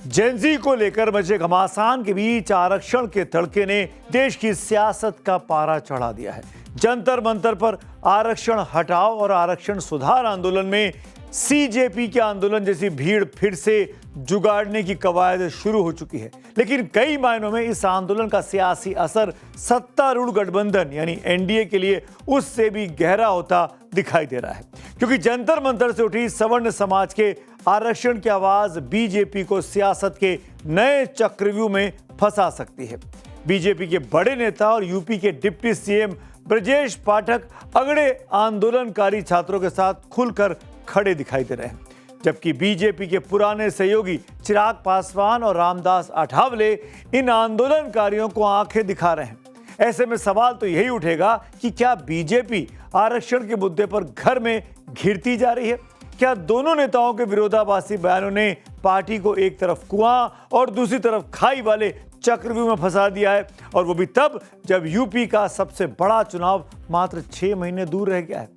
Gen Z को लेकर मचे घमासान के बीच आरक्षण के तड़के ने देश की सियासत का पारा चढ़ा दिया है। जंतर मंतर पर आरक्षण हटाओ और आरक्षण सुधार आंदोलन में सीजेपी के आंदोलन जैसी भीड़ फिर से जुगाड़ने की कवायद शुरू हो चुकी है। लेकिन कई मायनों में इस आंदोलन का सियासी असर सत्तारूढ़ गठबंधन यानी एनडीए के लिए उससे भी गहरा होता दिखाई दे रहा है, क्योंकि जंतर मंतर से उठी सवर्ण समाज के आरक्षण की आवाज बीजेपी को सियासत के नए चक्रव्यूह में फंसा सकती है। बीजेपी के बड़े नेता और यूपी के डिप्टी सीएम ब्रजेश पाठक अगड़े आंदोलनकारी छात्रों के साथ खुलकर खड़े दिखाई दे रहे हैं, जबकि बीजेपी के पुराने सहयोगी चिराग पासवान और रामदास अठावले इन आंदोलनकारियों को आंखें दिखा रहे हैं। ऐसे में सवाल तो यही उठेगा कि क्या बीजेपी आरक्षण के मुद्दे पर घर में घिरती जा रही है? क्या दोनों नेताओं के विरोधाभासी बयानों ने पार्टी को एक तरफ कुआं और दूसरी तरफ खाई वाले चक्रव्यूह में फंसा दिया है, और वो भी तब जब यूपी का सबसे बड़ा चुनाव मात्र 6 महीने दूर रह गया है।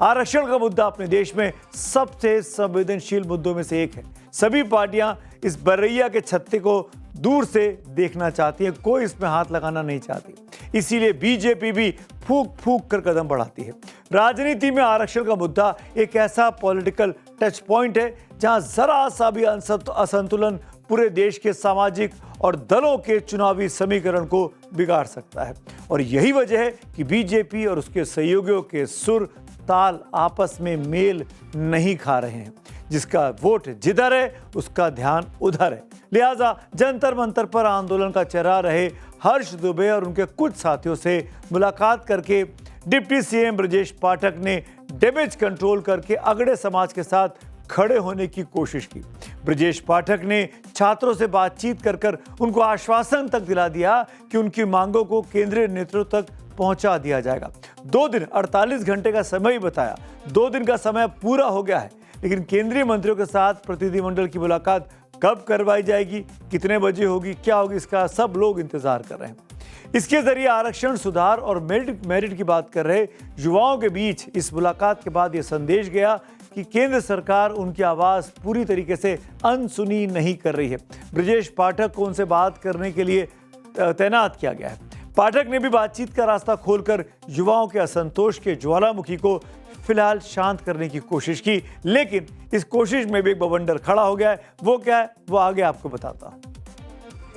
आरक्षण का मुद्दा अपने देश में सबसे संवेदनशील मुद्दों में से एक है। सभी पार्टियां इस बर्रैया के छत्ते को दूर से देखना चाहती है, कोई इसमें हाथ लगाना नहीं चाहती। इसीलिए बीजेपी भी फूंक फूंक कर कदम बढ़ाती है। राजनीति में आरक्षण का मुद्दा एक ऐसा पॉलिटिकल टच पॉइंट है जहां जरा सा भी असंतुलन पूरे देश के सामाजिक और दलों के चुनावी समीकरण को बिगाड़ सकता है। और यही वजह है कि बीजेपी और उसके सहयोगियों के सुर ताल आपस में मेल नहीं खा रहे हैं। जिसका वोट जिधर है उसका ध्यान उधर है। लिहाजा जंतर मंतर पर आंदोलन का चेहरा रहे हर्ष दुबे और उनके कुछ साथियों से मुलाकात करके डिप्टी सीएम ब्रजेश पाठक ने डैमेज कंट्रोल करके अगड़े समाज के साथ खड़े होने की कोशिश की। ब्रजेश पाठक ने छात्रों से बातचीत कर उनको आश्वासन तक दिला दिया कि उनकी मांगों को केंद्रीय नेतृत्व तक पहुंचा दिया जाएगा। 2 दिन 48 घंटे का समय बताया। 2 दिन का समय पूरा हो गया है, लेकिन केंद्रीय मंत्रियों के साथ प्रतिनिधिमंडल की मुलाकात कब करवाई जाएगी, कितने बजे होगी, क्या होगी, इसका सब लोग इंतजार कर रहे हैं। इसके जरिए आरक्षण सुधार और मेरिट की बात कर रहे युवाओं के बीच इस मुलाकात के बाद यह संदेश गया कि केंद्र सरकार उनकी आवाज पूरी तरीके से अनसुनी नहीं कर रही है। ब्रजेश पाठक को उनसे बात करने के लिए तैनात किया गया है। पाठक ने भी बातचीत का रास्ता खोलकर युवाओं के असंतोष के ज्वालामुखी को फिलहाल शांत करने की कोशिश की, लेकिन इस कोशिश में भी एक बवंडर खड़ा हो गया है। वो क्या है, वो आगे आपको बताता हूं।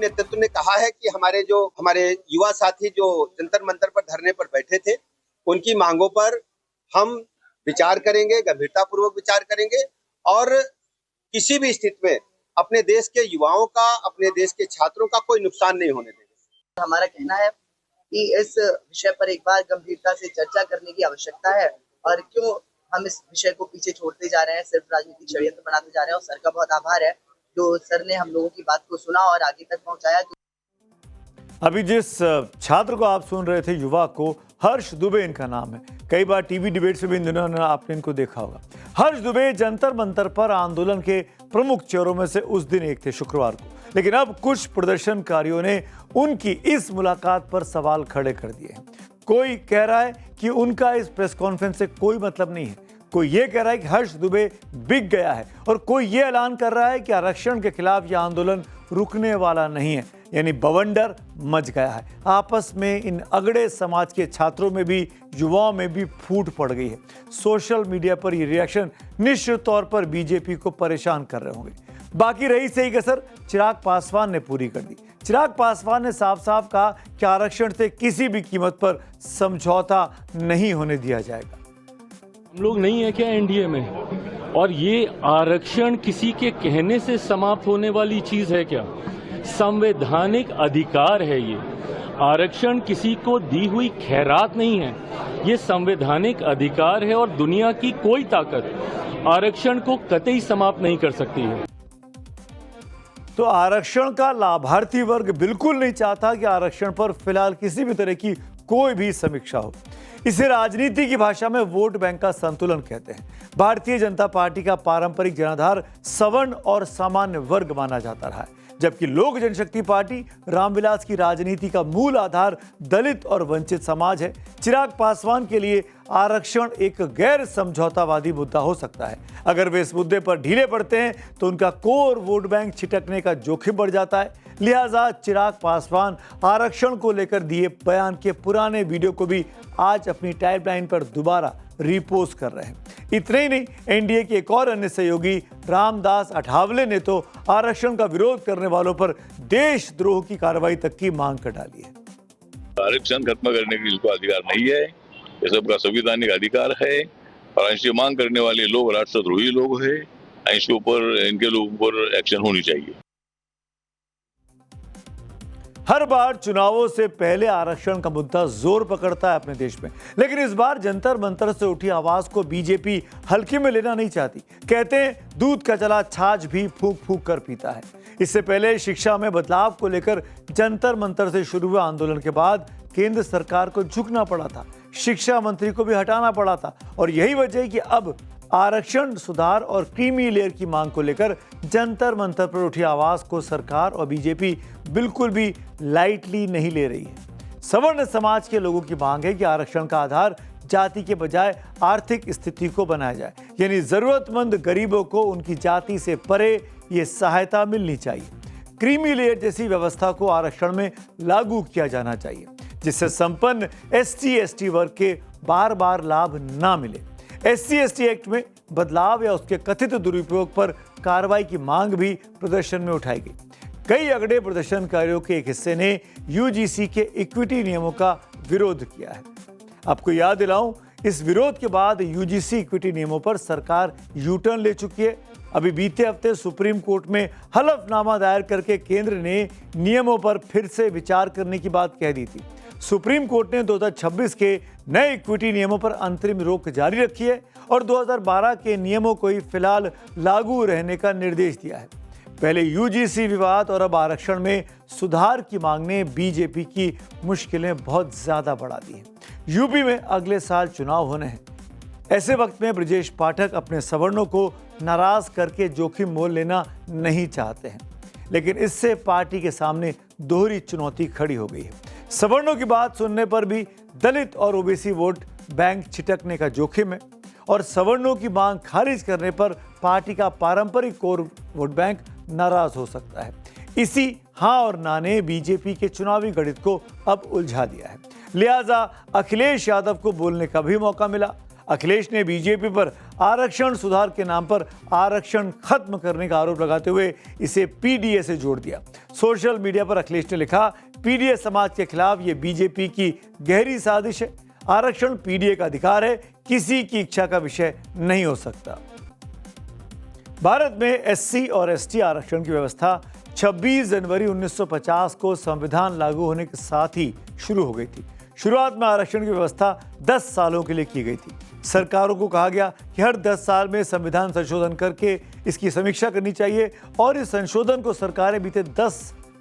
नेतृत्व ने कहा है कि हमारे युवा साथी जो जंतर मंतर पर धरने पर बैठे थे, उनकी मांगों पर हम विचार करेंगे, गंभीरतापूर्वक विचार करेंगे और किसी भी स्थिति में अपने देश के युवाओं का, अपने देश के छात्रों का कोई नुकसान नहीं होने देंगे। हमारा कहना है कि इस विषय पर एक बार गंभीरता से चर्चा करने की आवश्यकता है, और क्यों हम इस विषय को पीछे छोड़ते जा रहे हैं, सिर्फ राजनीतिक षड्यंत्र बनाते जा रहे हैं। और सर का बहुत आभार है जो सर ने हम लोगों की बात को सुना और आगे तक पहुंचाया। अभी जिस छात्र को आप सुन रहे थे, युवा को, हर्ष दुबे इनका नाम है। कई बार टीवी डिबेट्स में भी इन दिनों आपने इनको देखा होगा। हर्ष दुबे जंतर मंतर पर आंदोलन के प्रमुख चेहरों में से उस दिन एक थे, शुक्रवार को। लेकिन अब कुछ प्रदर्शनकारियों ने उनकी इस मुलाकात पर सवाल खड़े कर दिए हैं। कोई कह रहा है कि उनका इस प्रेस कॉन्फ्रेंस से कोई मतलब नहीं है, कोई ये कह रहा है कि हर्ष दुबे बिक गया है, और कोई ये ऐलान कर रहा है कि आरक्षण के खिलाफ यह आंदोलन रुकने वाला नहीं है। यानी बवंडर मच गया है। आपस में इन अगड़े समाज के छात्रों में भी, युवाओं में भी फूट पड़ गई है। सोशल मीडिया पर ये रिएक्शन निश्चित तौर पर बीजेपी को परेशान कर रहे होंगे। बाकी रही सही कसर चिराग पासवान ने पूरी कर दी। चिराग पासवान ने साफ साफ कहा कि आरक्षण से किसी भी कीमत पर समझौता नहीं होने दिया जाएगा। हम लोग नहीं है क्या एनडीए में? और ये आरक्षण किसी के कहने से समाप्त होने वाली चीज है क्या? संवैधानिक अधिकार है ये। आरक्षण किसी को दी हुई खैरात नहीं है, ये संवैधानिक अधिकार है, और दुनिया की कोई ताकत आरक्षण को कतई समाप्त नहीं कर सकती है। तो आरक्षण का लाभार्थी वर्ग बिल्कुल नहीं चाहता कि आरक्षण पर फिलहाल किसी भी तरह की कोई भी समीक्षा हो। इसे राजनीति की भाषा में वोट बैंक का संतुलन कहते हैं। भारतीय जनता पार्टी का पारंपरिक जनाधार सवर्ण और सामान्य वर्ग माना जाता रहा है, जबकि लोक जनशक्ति पार्टी रामविलास की राजनीति का मूल आधार दलित और वंचित समाज है। चिराग पासवान के लिए आरक्षण एक गैर समझौतावादी मुद्दा हो सकता है। अगर वे इस मुद्दे पर ढीले पड़ते हैं तो उनका कोर वोट बैंक छिटकने का जोखिम बढ़ जाता है। लिहाजा चिराग पासवान आरक्षण को लेकर दिए बयान के पुराने वीडियो को भी आज अपनी टाइमलाइन पर दोबारा रीपोस्ट कर रहे हैं। इतने ही नहीं, एनडीए के एक और अन्य सहयोगी रामदास अठावले ने तो आरक्षण का विरोध करने वालों पर देशद्रोह की कार्रवाई तक की मांग कर डाली है। आरक्षण खत्म करने की इसको अधिकार नहीं है, ये सबका संवैधानिक अधिकार है और इसकी मांग करने वाले लोग राष्ट्रद्रोही लोग हैं। इसके ऊपर इनके लोगों पर एक्शन होनी चाहिए। हर बार चुनावों से पहले आरक्षण का मुद्दा जोर पकड़ता है अपने देश में, लेकिन इस बार जंतर मंतर से उठी आवाज को बीजेपी हल्के में लेना नहीं चाहती। कहते हैं दूध का चला छाछ भी फूंक फूंक कर पीता है। इससे पहले शिक्षा में बदलाव को लेकर जंतर मंतर से शुरू हुए आंदोलन के बाद केंद्र सरकार को झुकना पड़ा था, शिक्षा मंत्री को भी हटाना पड़ा था और यही वजह है कि अब आरक्षण सुधार और क्रीमी लेयर की मांग को लेकर जंतर मंतर पर उठी आवाज को सरकार और बीजेपी बिल्कुल भी लाइटली नहीं ले रही है। सवर्ण समाज के लोगों की मांग है कि आरक्षण का आधार जाति के बजाय आर्थिक स्थिति को बनाया जाए, यानी जरूरतमंद गरीबों को उनकी जाति से परे ये सहायता मिलनी चाहिए। क्रीमी लेयर जैसी व्यवस्था को आरक्षण में लागू किया जाना चाहिए, जिससे संपन्न SC/ST वर्ग के बार बार लाभ ना मिले। SC/ST एक्ट में बदलाव या उसके कथित दुरुपयोग पर कार्रवाई की मांग भी प्रदर्शन में उठाई गई। कई अगड़े प्रदर्शनकारियों के एक हिस्से ने UGC के इक्विटी नियमों का विरोध किया है। आपको याद दिलाऊं, इस विरोध के बाद UGC इक्विटी नियमों पर सरकार यू-टर्न ले चुकी है। अभी बीते हफ्ते सुप्रीम कोर्ट में हलफनामा दायर करके केंद्र ने नियमों पर फिर से विचार करने की बात कह दी थी। सुप्रीम कोर्ट ने 2026 के नए इक्विटी नियमों पर अंतरिम रोक जारी रखी है और 2012 के नियमों को ही फिलहाल लागू रहने का निर्देश दिया है। पहले UGC विवाद और अब आरक्षण में सुधार की मांग ने बीजेपी की मुश्किलें बहुत ज्यादा बढ़ा दी हैं। यूपी में अगले साल चुनाव होने हैं। ऐसे वक्त में ब्रजेश पाठक अपने सवर्णों को नाराज करके जोखिम मोल लेना नहीं चाहते हैं, लेकिन इससे पार्टी के सामने दोहरी चुनौती खड़ी हो गई है। सवर्णों की बात सुनने पर भी दलित और ओबीसी वोट बैंक छिटकने का जोखिम है और सवर्णों की मांग खारिज करने पर पार्टी का पारंपरिक कोर वोट बैंक नाराज हो सकता है। इसी हाँ और ना ने बीजेपी के चुनावी गणित को अब उलझा दिया है। लिहाजा अखिलेश यादव को बोलने का भी मौका मिला। अखिलेश ने बीजेपी पर आरक्षण सुधार के नाम पर आरक्षण खत्म करने का आरोप लगाते हुए इसे पीडीए से जोड़ दिया। सोशल मीडिया पर अखिलेश ने लिखा, पीडीए समाज के खिलाफ ये बीजेपी की गहरी साजिश है। आरक्षण पीडीए का अधिकार है, किसी की इच्छा का विषय नहीं हो सकता। भारत में SC और ST आरक्षण की व्यवस्था 26 जनवरी 1950 को संविधान लागू होने के साथ ही शुरू हो गई थी। शुरुआत में आरक्षण की व्यवस्था 10 सालों के लिए की गई थी। सरकारों को कहा गया कि हर 10 साल में संविधान संशोधन करके इसकी समीक्षा करनी चाहिए और इस संशोधन को सरकारें बीते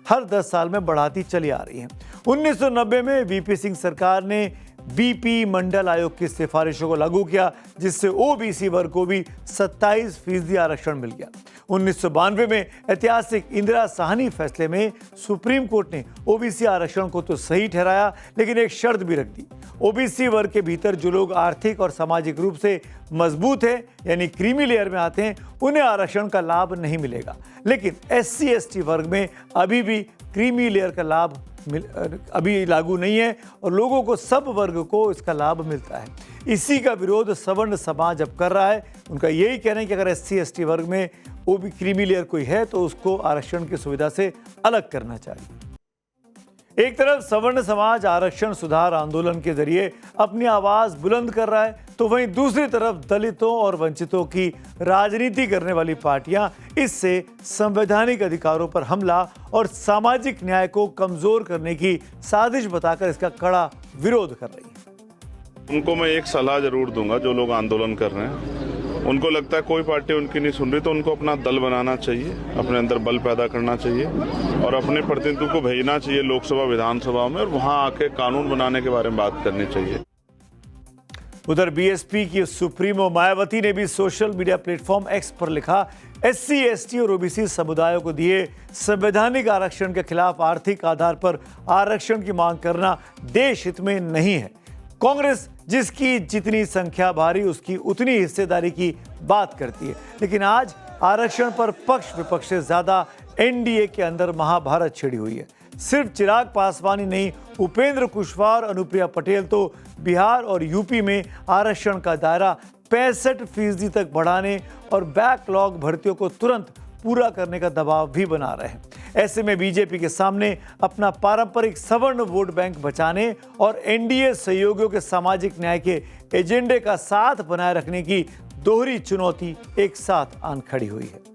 हर 10 साल में बढ़ाती चली आ रही हैं। 1990 में VP सिंह सरकार ने BP मंडल आयोग की सिफारिशों को लागू किया, जिससे OBC वर्ग को भी 27% आरक्षण मिल गया। 1992 में ऐतिहासिक इंदिरा साहनी फैसले में सुप्रीम कोर्ट ने OBC आरक्षण को तो सही ठहराया, लेकिन एक शर्त भी रख दी। OBC वर्ग के भीतर जो लोग आर्थिक और सामाजिक रूप से मजबूत हैं, यानी क्रीमी लेयर में आते हैं, उन्हें आरक्षण का लाभ नहीं मिलेगा। लेकिन SC/ST वर्ग में अभी भी क्रीमी लेयर का लाभ अभी लागू नहीं है और लोगों को, सब वर्ग को इसका लाभ मिलता है। इसी का विरोध सवर्ण समाज अब कर रहा है। उनका यही कहना है कि अगर SC/ST वर्ग में क्रीमी लेयर कोई है तो उसको आरक्षण की सुविधा से अलग करना चाहिए। एक तरफ सवर्ण समाज आरक्षण सुधार आंदोलन के जरिए अपनी आवाज बुलंद कर रहा है, तो वहीं दूसरी तरफ दलितों और वंचितों की राजनीति करने वाली पार्टियां इससे संवैधानिक अधिकारों पर हमला और सामाजिक न्याय को कमजोर करने की साजिश बताकर इसका कड़ा विरोध कर रही है। उनको मैं एक सलाह जरूर दूंगा, जो लोग आंदोलन कर रहे हैं, उनको लगता है कोई पार्टी उनकी नहीं सुन रही, तो उनको अपना दल बनाना चाहिए, अपने अंदर बल पैदा करना चाहिए और अपने प्रतिनिधियों को भेजना चाहिए लोकसभा विधानसभा में और वहां आके कानून बनाने के बारे में बात करनी चाहिए। उधर BSP की सुप्रीमो मायावती ने भी सोशल मीडिया प्लेटफॉर्म X पर लिखा, SC/ST और OBC समुदायों को दिए संवैधानिक आरक्षण के खिलाफ आर्थिक आधार पर आरक्षण की मांग करना देश हित में नहीं है। कांग्रेस जिसकी जितनी संख्या भारी उसकी उतनी हिस्सेदारी की बात करती है, लेकिन आज आरक्षण पर पक्ष विपक्ष से ज्यादा एनडीए के अंदर महाभारत छिड़ी हुई है। सिर्फ चिराग पासवान ही नहीं, उपेंद्र कुशवाहा और अनुप्रिया पटेल तो बिहार और यूपी में आरक्षण का दायरा 65% तक बढ़ाने और बैकलॉग भर्तियों को तुरंत पूरा करने का दबाव भी बना रहे हैं। ऐसे में बीजेपी के सामने अपना पारंपरिक सवर्ण वोट बैंक बचाने और एनडीए सहयोगियों के सामाजिक न्याय के एजेंडे का साथ बनाए रखने की दोहरी चुनौती एक साथ आन खड़ी हुई है।